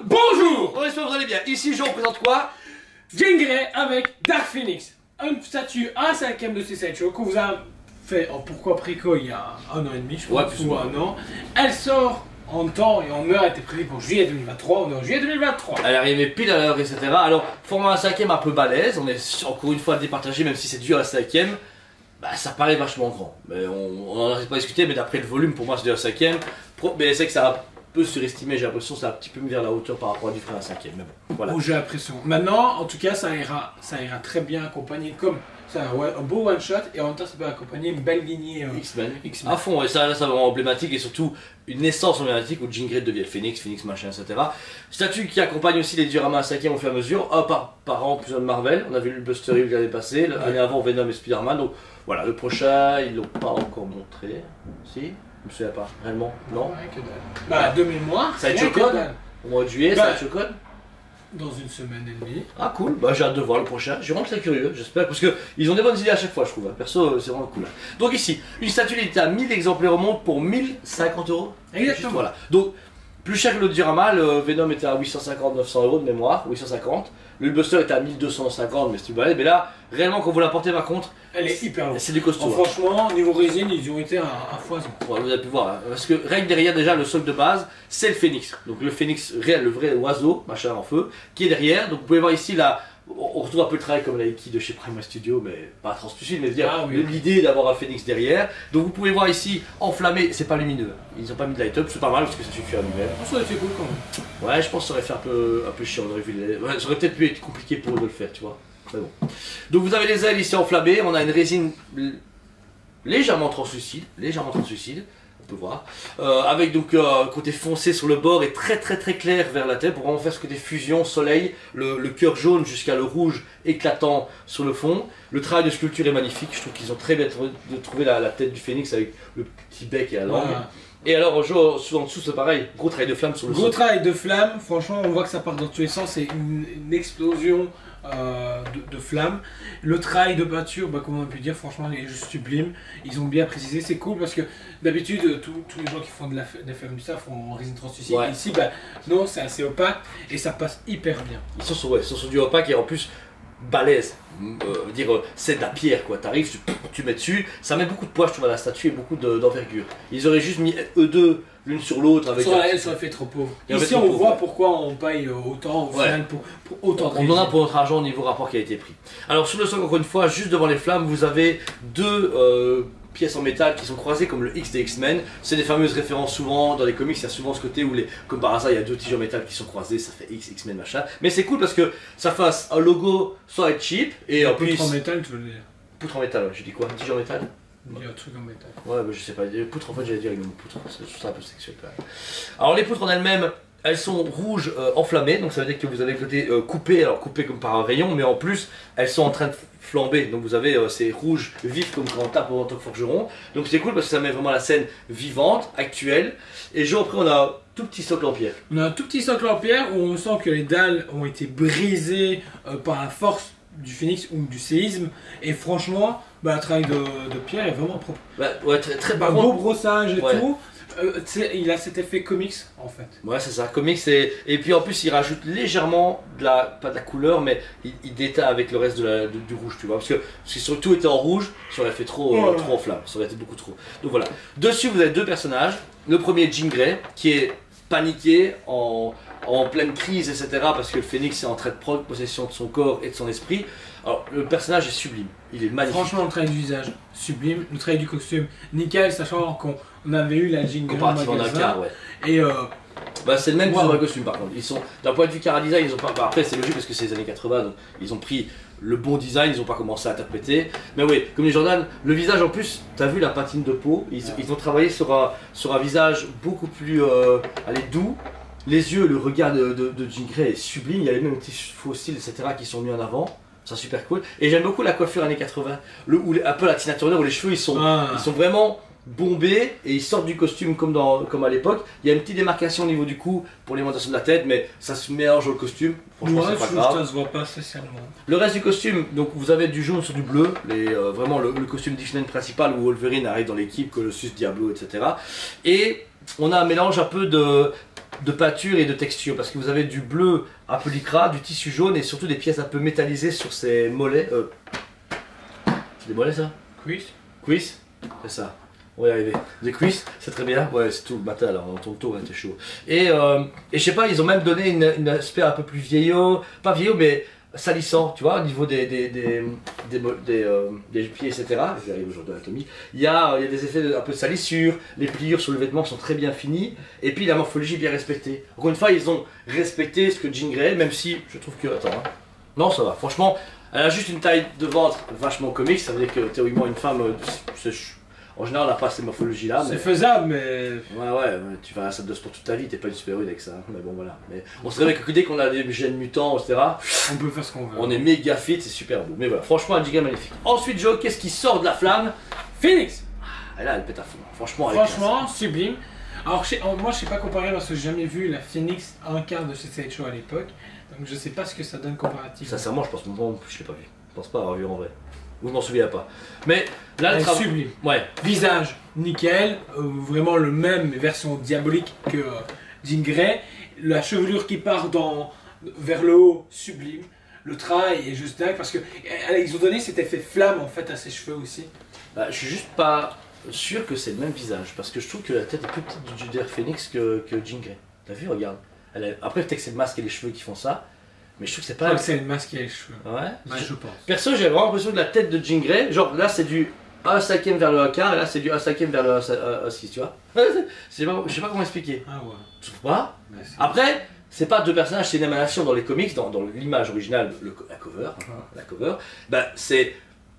Bonjour. On espère que vous allez bien. Ici, je représente quoi? Jean Grey avec Dark Phoenix, un statut 1/5 de ces sideshows qu'on vous a fait en pourquoi préco il y a 1 an et demi, je crois, ou 1 an. Elle sort en temps et en heure, elle était prévue pour juillet 2023, on est en juillet 2023. Elle est arrivée pile à l'heure, etc. Alors, format 1/5 un peu balèze, on est encore une fois départagé, même si c'est dur à 1/5. Bah, ça paraît vachement grand. Mais on n'en a pas discuté, mais d'après le volume, pour moi, c'est du 1/5. Mais c'est que ça peut surestimé, j'ai l'impression que ça a un petit peu mis vers la hauteur par rapport à du frère 1/5. Mais bon, voilà. Oh, j'ai l'impression. Maintenant, en tout cas, ça ira très bien accompagné comme ça, un beau one shot et en même temps, ça peut accompagner une belle lignée X-Men. À fond, et ça c'est vraiment emblématique et surtout une naissance emblématique où Jean Grey devient Phoenix machin, etc. Statut qui accompagne aussi les dioramas 1/5 au fur et à mesure, un par an, plusieurs de Marvel. On a vu le Buster Hill l'année passée, l'année avant Venom et Spider-Man. Donc voilà, le prochain, ils l'ont pas encore montré. Si? Je me souviens pas, réellement, non? Ouais, que dalle. Bah, de mémoire, ça va être Chocode au mois de juillet, ça va être Chocode dans une semaine et demie. Ah cool, bah j'ai hâte de voir le prochain, je suis vraiment très curieux, j'espère, parce qu'ils ont des bonnes idées à chaque fois, je trouve, perso c'est vraiment cool. Donc ici, une statue est à 1000 exemplaires au monde pour 1050 €. Exactement. Juste, voilà. Donc, plus cher que le diorama, le Venom était à 850-900 € de mémoire, 850. Le Buster était à 1250, mais c'est du balai. Mais là, réellement, quand vous la portez par contre, elle est hyper lourde. C'est du costaud. Franchement, niveau résine, ils ont été à foison. Ouais, vous avez pu voir, hein. Parce que règle derrière déjà, le socle de base, c'est le Phoenix. Donc le Phoenix réel, le vrai oiseau, machin en feu, qui est derrière. Donc vous pouvez voir ici là. On retrouve un peu le travail comme la Iki de chez Prima Studio, mais pas translucide, mais dire l'idée d'avoir un Phoenix derrière. Donc vous pouvez voir ici enflammé, c'est pas lumineux. Ils ont pas mis de light up, c'est pas mal parce que ça suffit à lui-même. Ça aurait été cool quand même. Ouais, je pense que ça aurait fait un peu chiant, on aurait vu ouais, ça aurait peut-être pu être compliqué pour eux de le faire, tu vois. Mais bon. Donc vous avez les ailes ici enflammées, on a une résine légèrement translucide, on peut voir, avec donc un côté foncé sur le bord et très clair vers la tête pour vraiment faire ce côté fusion, soleil, le cœur jaune jusqu'à le rouge éclatant sur le fond. Le travail de sculpture est magnifique, je trouve qu'ils ont très bien trouvé la tête du phénix avec le petit bec et la langue. Et alors en dessous c'est pareil, gros travail de flamme sur le sol. Gros travail de flamme, franchement on voit que ça part dans tous les sens, c'est une explosion de flammes. Le travail de peinture, bah, comme on a pu dire, franchement il est juste sublime. Ils ont bien précisé, c'est cool parce que d'habitude tous les gens qui font des flammes du ça font en résine translucide. Ouais. Ici bah non, c'est assez opaque et ça passe hyper bien. Ils sont sur du opaque et en plus balèze, c'est de la pierre quoi, t'arrives, tu mets dessus, ça met beaucoup de poids je trouve à la statue et beaucoup d'envergure. Ils auraient juste mis eux deux l'une sur l'autre avec... Ça aurait fait trop pauvre. Ici on voit pourquoi on paye autant au final pour autant de on en a pour notre argent au niveau rapport qui a été pris. Alors sur le socle encore une fois, juste devant les flammes, vous avez deux pièces en métal qui sont croisées comme le X des X-Men. C'est des fameuses références souvent dans les comics, il y a souvent ce côté où comme par hasard il y a deux tiges en métal qui sont croisées, ça fait X-Men machin. Mais c'est cool parce que ça fasse un logo sans être cheap et en plus... Poutre en métal tu veux dire? Poutre en métal, ouais, j'ai dit quoi? Tige en métal? Il y a un truc en métal. Ouais, bah, je sais pas, les poutres en fait j'allais dire avec le mot poutre, je trouve ça un peu sexuel quand même. Alors les poutres en elles-mêmes, elles sont rouges enflammées, donc ça veut dire que vous avez le côté coupé, alors coupé comme par un rayon, mais en plus elles sont en train de flamber, donc vous avez ces rouges vifs comme quand on tape en tant que forgeron, donc c'est cool parce que ça met vraiment la scène vivante, actuelle, et genre après on a un tout petit socle en pierre. On a un tout petit socle en pierre où on sent que les dalles ont été brisées par la force du phénix ou du séisme, et franchement, bah, le travail de pierre est vraiment propre. Bah, ouais, très un beau brossage et tout. Il a cet effet comics en fait. Ouais c'est ça, comics et puis en plus il rajoute légèrement pas de la couleur mais il déteint avec le reste du rouge tu vois parce que si tout était en rouge ça aurait fait trop en flamme, ça aurait été beaucoup trop. Donc voilà, dessus vous avez deux personnages, le premier Jean Grey qui est paniqué en pleine crise etc parce que le phénix est en train de prendre possession de son corps et de son esprit. Alors le personnage est sublime, il est magnifique. Franchement le travail du visage, sublime, le travail du costume, nickel, sachant qu'on avait eu la Jean Grey en magasin. Et bah, c'est le même pour le costume par contre. Ils sont d'un point de vue cara design, ils ont pas. Bah, après c'est logique parce que c'est les années 80 donc ils ont pris le bon design, ils ont pas commencé à interpréter. Mais oui, comme les Jordan, le visage en plus, t'as vu la patine de peau, ils ont travaillé sur un visage beaucoup plus doux. Les yeux, le regard de Jean Grey est sublime, il y a les mêmes petits fossiles etc qui sont mis en avant. C'est super cool. Et j'aime beaucoup la coiffure années 80, un peu la Tina Turner où les cheveux ils sont vraiment bombés et ils sortent du costume comme à l'époque. Il y a une petite démarcation au niveau du cou pour l'alimentation de la tête, mais ça se mélange au costume. Franchement, c'est pas grave. Ça se voit pas spécialement. Le reste du costume, donc vous avez du jaune sur du bleu, vraiment le costume d'X-Men principal où Wolverine arrive dans l'équipe, Colossus, Diablo, etc. Et on a un mélange un peu de peinture et de texture, parce que vous avez du bleu un peu lycra, du tissu jaune et surtout des pièces un peu métallisées sur ces mollets. C'est des mollets ça? Cuisse. Cuisse? C'est ça. On va y arriver. Des cuisses, c'est très bien. Ouais, c'est tout le matin alors, on tourne tour, t'es chaud. Et je sais pas, ils ont même donné une aspect un peu plus vieillot, pas vieillot, mais salissant, tu vois, au niveau des pieds, etc. J'arrive aujourd'hui à l'anatomie. Il y a des effets un peu de salissure, les pliures sur le vêtement sont très bien finies, et puis la morphologie bien respectée. Encore une fois, ils ont respecté ce que Jean Grey, même si je trouve que. Attends, hein. Non, ça va. Franchement, elle a juste une taille de ventre vachement comique, ça veut dire que théoriquement, une femme. En général, on n'a pas cette morphologie-là. C'est faisable, mais. Ouais, tu vas à la salle de sport toute ta vie, t'es pas une super-héroïne avec ça. Mais bon, voilà. Mais on se réveille que dès qu'on a des gènes mutants, etc., on peut faire ce qu'on veut. On est méga fit, c'est super beau. Mais voilà, franchement, un giga magnifique. Ensuite, Joe, qu'est-ce qui sort de la flamme? Phoenix. Elle a, elle pète à fond. Franchement, sublime. Alors, moi, je sais pas comparer parce que j'ai jamais vu la Phoenix en quart de chez Sideshow à l'époque. Donc, je sais pas ce que ça donne comparativement. Sincèrement, je pense que je l'ai pas vu. Je pense pas avoir vu en vrai. Ou je m'en souviens pas. Mais là, elle est sublime. Ouais. Visage, nickel. Vraiment le même version diabolique que Jean Grey. La chevelure qui part vers le haut, sublime. Le travail est juste dingue parce que ils ont donné cet effet flamme en fait à ses cheveux aussi. Bah, je suis juste pas sûr que c'est le même visage parce que je trouve que la tête est plus petite du Juder Phoenix que Jean Grey. T'as vu, regarde. Après, peut-être que c'est le masque et les cheveux qui font ça. Mais je trouve que c'est pas. Je crois que c'est le masque et les cheveux. Ouais, je pense. Perso, j'ai vraiment l'impression que la tête de Jean Grey, genre là c'est du 1/5 vers le 1/4 et là c'est du 1/5 vers le 1/6, tu vois. Je sais pas comment expliquer. Ah ouais. Tu trouves pas? Après, c'est pas deux personnages, c'est une émanation dans les comics, dans l'image originale, la cover, bah, c'est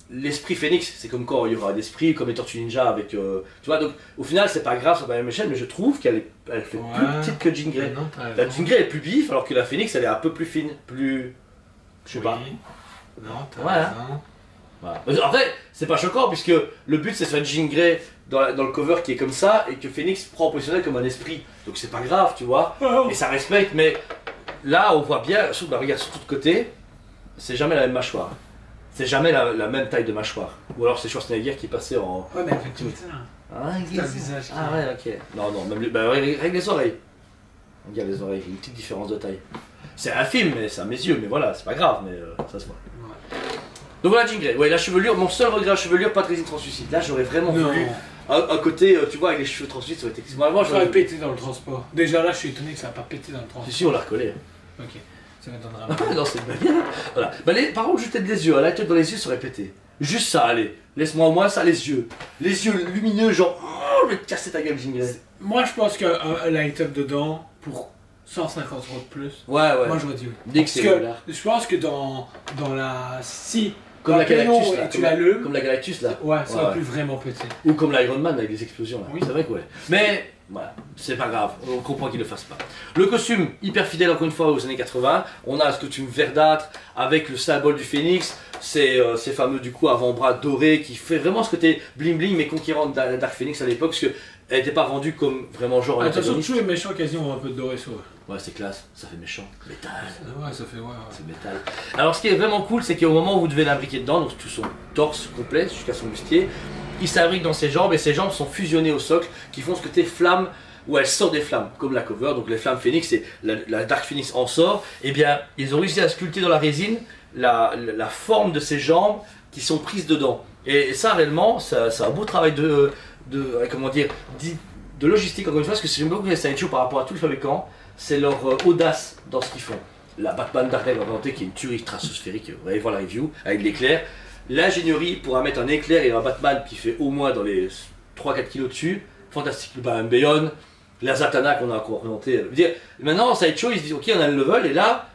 l'esprit Phoenix, c'est comme quand il y aura l'esprit, comme les Tortues Ninja avec. Tu vois, donc au final c'est pas grave, c'est pas la même échelle, mais je trouve qu'elle fait plus petite que Jean Grey. La Jean Grey est plus bif, alors que la Phoenix elle est un peu plus fine, plus. Je sais pas. Non, t'as raison. Voilà. Après, c'est pas choquant puisque le but c'est de faire Jean Grey dans le cover qui est comme ça et que Phoenix prend positionnel comme un esprit. Donc c'est pas grave, tu vois. Et ça respecte, mais là on voit bien, regarde sur tout de côté, c'est jamais la même mâchoire. C'est jamais la même taille de mâchoire. Ou alors c'est Schwarzenegger qui passait en. Ouais, mais effectivement. C'est un visage. Ah ouais, ok. Non, même règle les oreilles. Regarde les oreilles, il y a une petite différence de taille. C'est un film, mais c'est à mes yeux, mais voilà, c'est pas grave, mais ça se voit. Ouais. Donc voilà Jean Grey, ouais, la chevelure, mon seul regret à la chevelure, pas de résine translucide. Là j'aurais vraiment voulu un côté, tu vois, avec les cheveux translucides, ça aurait été. Moi j'aurais pété dans le transport. Déjà là je suis étonné que ça n'a pas pété dans le transport. Si, on l'a recollé. Ok, ça m'étonnera. Non, c'est bien. Voilà. Bah, par contre, juste des yeux, la tête dans les yeux, ça aurait pété. Juste ça, allez. Laisse-moi au moins ça, les yeux. Les yeux lumineux, genre, oh, je vais te casser ta gueule, Jean Grey. Moi je pense qu'un light-up dedans, pour 150 € de plus. Ouais. Moi j'aurais dit oui. Dès que c'est là. Je pense que dans la. Si. Comme la Galactus là. Tu l'allumes. Comme la Galactus là. Ouais, ça va plus vraiment péter. Ou comme l'Iron Man avec des explosions là. Oui. C'est vrai que ouais. Mais voilà, c'est pas grave, on comprend qu'il le fasse pas. Le costume, hyper fidèle encore une fois aux années 80. On a ce costume verdâtre avec le symbole du phénix. Ces fameux du coup avant-bras dorés qui fait vraiment ce côté bling bling mais conquérant de Dark Phoenix à l'époque parce que elle n'était pas vendue comme vraiment genre un attention, tous les méchants quasiment ont un peu de doré sur eux. Ouais, c'est classe, ça fait méchant. Métal. Ouais, ça fait ouais. C'est métal. Alors ce qui est vraiment cool, c'est qu'au moment où vous devez l'imbriquer dedans, donc tout son torse complet jusqu'à son bustier, il s'imbrique dans ses jambes et ses jambes sont fusionnées au socle qui font ce côté flamme où elle sort des flammes, comme la cover, donc les flammes Phoenix et la Dark Phoenix en sort. Et bien, ils ont réussi à sculpter dans la résine la forme de ses jambes qui sont prises dedans. Et ça réellement, c'est un beau travail de logistique encore une fois, parce que j'aime beaucoup les Sideshow par rapport à tous les fabricants, c'est leur audace dans ce qu'ils font. La Batman Dark Knight inventée qui est une tuerie stratosphérique, vous allez voir la review, avec de l'éclair. L'ingénierie pour mettre un éclair et un Batman qui fait au moins dans les 3-4 kilos dessus, fantastique. Un Bayonne, la Zatanna qu'on a encore inventé. Maintenant, Sideshow, ils se disent ok, on a le level, et là,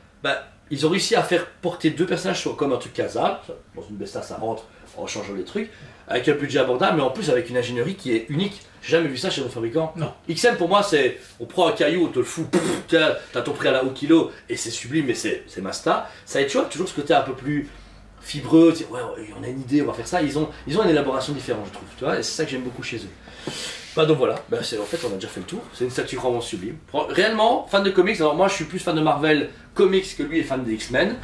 ils ont réussi à faire porter deux personnages comme un truc casal, dans une Besta ça rentre en changeant les trucs, avec un budget abordable, mais en plus avec une ingénierie qui est unique. J'ai jamais vu ça chez nos fabricants. Non. XM pour moi c'est, on prend un caillou, on te le fout, t'as ton prix au kilo, et c'est sublime, mais c'est Masta. Ça tu vois, toujours ce côté un peu plus fibreux, ouais, on a une idée, on va faire ça. Ils ont une élaboration différente, je trouve, tu vois, et c'est ça que j'aime beaucoup chez eux. Donc voilà, en fait on a déjà fait le tour, c'est une statue vraiment sublime. Réellement, fan de comics, alors moi je suis plus fan de Marvel Comics que lui est fan des X-Men.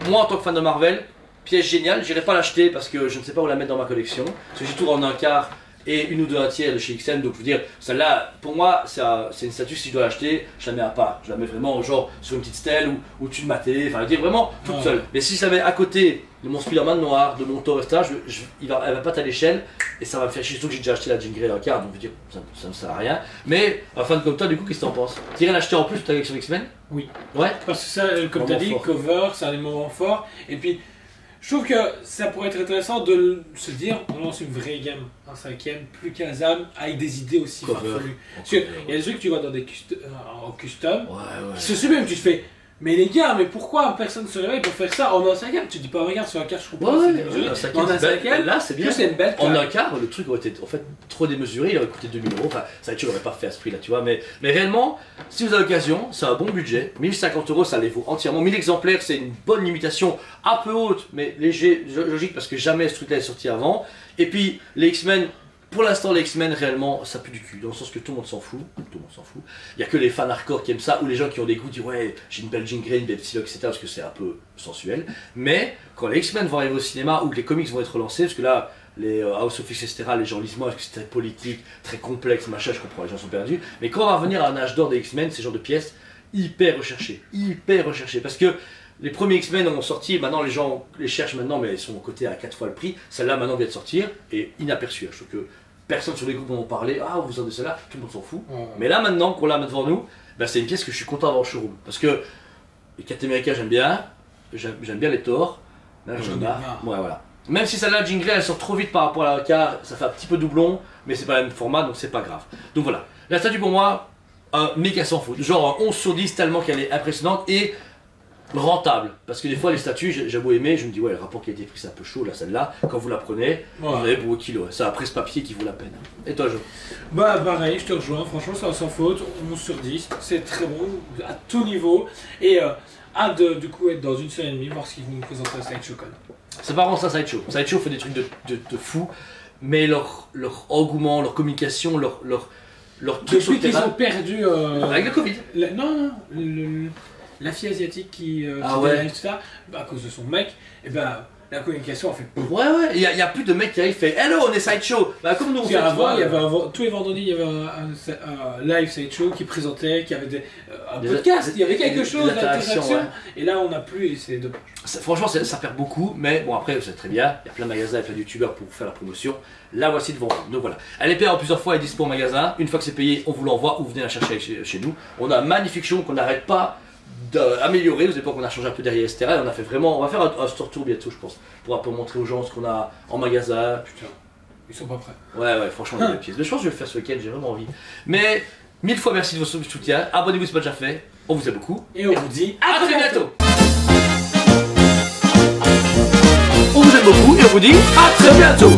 Moi en tant que fan de Marvel, pièce géniale, j'irai pas l'acheter parce que je ne sais pas où la mettre dans ma collection. Parce que j'ai tout en un quart et une ou deux un tiers de chez XM. Donc, je veux dire, celle-là, pour moi, c'est une statue, si je dois l'acheter, je la mets à part. Je la mets vraiment, genre, sur une petite stèle ou au-dessus de ma télé, enfin, je veux dire, vraiment toute seule. Mais si je la mets à côté de mon Spider-Man noir, de mon Thor, etc., elle va pas être à l'échelle et ça va me faire chier. Surtout que j'ai déjà acheté la Jean Grey dans le car, donc je veux dire, ça ne sert à rien. Mais, enfin, comme toi, du coup, qu'est-ce que t'en penses? Tu irais l'acheter en plus de ta collection X-Men? Oui. Ouais. Parce que ça, comme tu as dit, cover, c'est un des moments forts. Et puis, je trouve que ça pourrait être intéressant de se dire, on lance une vraie gamme, un 5ème, plus qu'Azam, avec des idées aussi farfelues. Parce qu'il y a des trucs que tu vois dans des en custom, qui se subliment, tu te fais, mais les gars, mais pourquoi personne ne se réveille pour faire ça en un 5ème? Tu te dis pas, regarde sur la carte, je comprends, c'est démesuré. En un 5ème, là c'est bien. C'est une belle en un quart, le truc aurait été en fait trop démesuré, il aurait coûté 2000 €. Enfin, ça n'aurait pas fait à ce prix là, tu vois. Mais réellement, si vous avez l'occasion, c'est un bon budget. 1050 €, ça les vaut entièrement. 1000 exemplaires, c'est une bonne limitation, un peu haute, mais léger, logique, parce que jamais ce truc là est sorti avant. Et puis, les X-Men. Pour l'instant, les X-Men, réellement, ça pue du cul, dans le sens que tout le monde s'en fout. Tout le monde s'en fout. Il n'y a que les fans hardcore qui aiment ça, ou les gens qui ont des goûts, disent ouais, j'ai une belle Jean Grey, une belle Psylocke, etc., parce que c'est un peu sensuel. Mais quand les X-Men vont arriver au cinéma, ou que les comics vont être relancés, parce que là, les House of X, etc., les gens lisent moins, parce que c'est très politique, très complexe, machin, je comprends, les gens sont perdus. Mais quand on va revenir à un âge d'or des X-Men, ces genres de pièces, hyper recherchées, parce que les premiers X-Men ont sorti, maintenant les gens les cherchent maintenant, mais ils sont cotés à 4 fois le prix. Celle-là maintenant vient de sortir, et inaperçue. Je trouve que personne sur les groupes en ont parlé, ah vous avez celle-là, tout le monde s'en fout. Mais là maintenant qu'on l'a devant nous, ben, c'est une pièce que je suis content d'avoir au showroom. Parce que les Captain America j'aime bien les Thor. Là j'en ai marre. Ouais, voilà. Même si celle-là, Jean Grey, elle sort trop vite par rapport à la car, ça fait un petit peu doublon, mais c'est pas le même format, donc c'est pas grave. Donc voilà, la statue pour moi, un méga sans faute. Genre un 11 sur 10 tellement qu'elle est impressionnante et rentable. Parce que des fois les statues, j'ai beau aimer, je me dis ouais le rapport qui a été pris c'est un peu chaud là celle-là. Quand vous la prenez, vous avez pour vos kilos. C'est un presse-papier qui vaut la peine. Et toi Jo? Bah pareil, je te rejoins, franchement ça sans faute, 11 sur 10, c'est très bon, à tout niveau. Et hâte de du coup être dans une semaine et demie, voir ce qu'ils vont nous présenter à Sideshow Con. C'est marrant ça Sideshow. Sideshow fait des trucs de fou, mais leur engouement, leur communication, leur truc depuis qu'ils ont perdu... avec le Covid. Non, la fille asiatique qui ouais. tout ça, bah, à cause de son mec, et bah la communication a fait... Ouais, il y a plus de mecs qui arrivent et fait hello, on est Sideshow. Bah comme nous on fait. Avant, tous les vendredis, il y avait un live Sideshow qui présentait, qui avait un podcast, il y avait quelque chose d'interaction. Ouais. Et là, on n'a plus et c'est dommage. Franchement, ça perd beaucoup, mais bon, après, c'est très bien. Il y a plein de magasins et plein de youtubeurs pour faire la promotion. La voici devant vous. Donc voilà. Elle est payée en plusieurs fois, elle est dispo au magasin. Une fois que c'est payé, on vous l'envoie ou vous venez la chercher chez nous. On a un magnifique show qu'on n'arrête pas d'améliorer. Aux époques, on a changé un peu derrière, etc. Et on a fait vraiment. On va faire un store tour bientôt, je pense, pour un peu montrer aux gens ce qu'on a en magasin. Putain, ils sont pas prêts. Ouais, franchement, il y a des pièces. Mais je pense que je vais le faire ce week-end, j'ai vraiment envie. Mais 1000 fois merci de votre soutien. Abonnez-vous si ce n'est pas déjà fait. On vous aime beaucoup. Et on vous dit à très bientôt. On vous aime beaucoup et on vous dit à très bientôt.